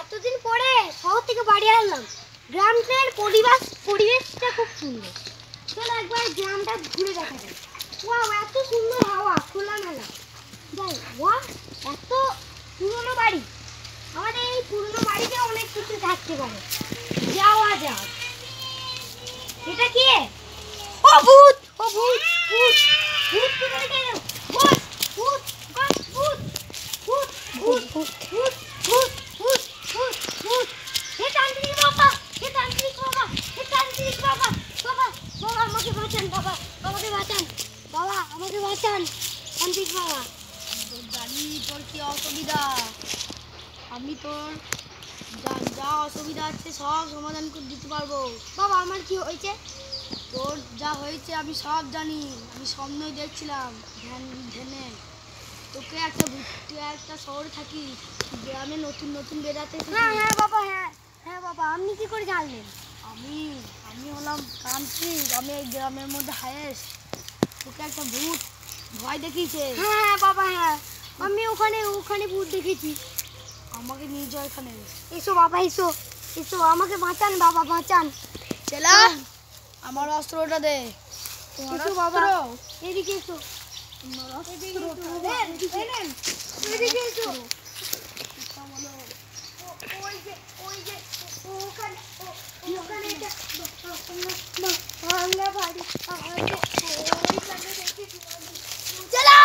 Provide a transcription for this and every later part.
এতদিন পরে শহর থেকে বাড়ি আসলাম। গ্রামের পরিবেশটা খুব সুন্দর। চলো একবার গ্রামটা ঘুরে দেখা যায়। ওয়াও, এত সুন্দর হাওয়া, খোলামেলা। যাই, ওয়াও, এত পুরনো বাড়ি। আমাদের এই পুরনো বাড়িতে অনেক কিছু থাকতে পারে। যাওয়া যাক। এটা কি? ও ভূত, ও ভূত, ভূত, ভূত কোথায় গেল? ভূত, ভূত, ভূত, ভূত, ভূত, ভূত, ভূত, ভূত, ভূত, ভূত, ভূত। হে তান্ত্রিক বাবা, হে তান্ত্রিক বাবা, হে তান্ত্রিক বাবা, বাবা, বাবা আমাকে বাঁচান, বাবা, আমাকে বাঁচান, বাবা আমাকে বাঁচান, তান্ত্রিক বাবা। জানি তোর কি অসুবিধা, আমি তোর যা অসুবিধা আছে সব সমাধান করে দিতে পারবো। বাবা আমার কি হয়েছে? তোর যা হয়েছে আমি সব জানি। আমি স্বপ্নই দেখছিলাম ধ্যানে তোকে একটা শহরে থাকি, গ্রামে নতুন নতুন বেড়াতে। হ্যাঁ হ্যাঁ বাবা, হ্যাঁ হ্যাঁ বাবা, আপনি কি করে জানলেন? আমি হলাম তান্ত্রিক, আমি এই গ্রামের মধ্যে হায়েস্ট। তোকে একটা ভূত ভয় দেখিয়েছে। হ্যাঁ হ্যাঁ বাবা, হ্যাঁ আমি ওখানে ভূত দেখেছি। আমাকে নিয়ে যাও এখানে। এসো বাবা, এসো এসো, আমাকে বাঁচান বাবা, বাঁচান। চেলা, আমার অস্ত্রটা দে। এসো বাবা, এদিকে এসো, এদিকে এসো। ওখানে একটা ভাঙা বাড়ি। चला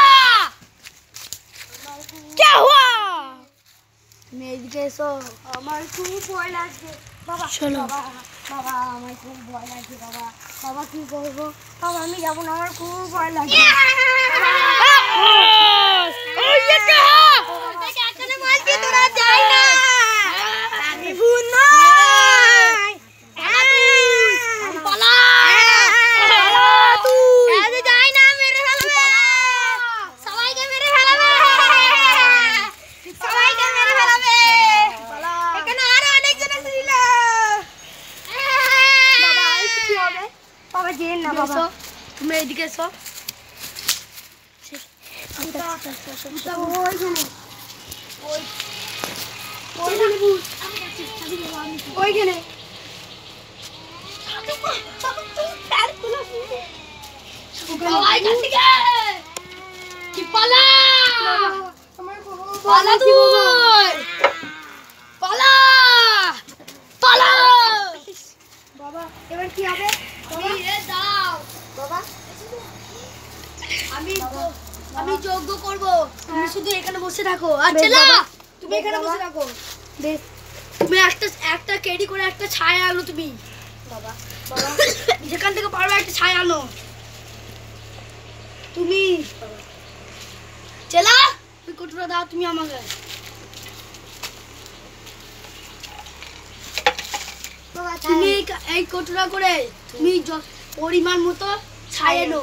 क्या हुआ? তুমি এদিকে এসো। আমার খুব ভয় লাগছে বাবা। চলো। বাবা, বাবা আমার খুব ভয় লাগছে বাবা। বাবা কি করবো? বাবা আমি যাবো না, আমার খুব ভয় লাগছে। আমি ভূত নই। পালা। বাবা যেন না বাবা, তুমি এদিকে এসো। ওইখানে পালা পালা তুই, পালা পালা। বাবা এবার কি হবে? দাও বাবা আমি যজ্ঞ করবো, তুমি শুধু এখানে বসে থাকো। আর বেশ চেলা, বাবা, তুমি বেশ এখানে বাবা। বসে থাকো। বেশ তুমি একটা কেডি করে একটা ছায়া আনো। তুমি বাবা, বাবা যেখান থেকে পারবে একটা ছায়া আনো। তুমি চেলা, ওই কটুরা দাও তুমি আমাকে। বাবা তুমি এই কটুরা করে তুমি পরিমাণ মতো ছায়া এনো।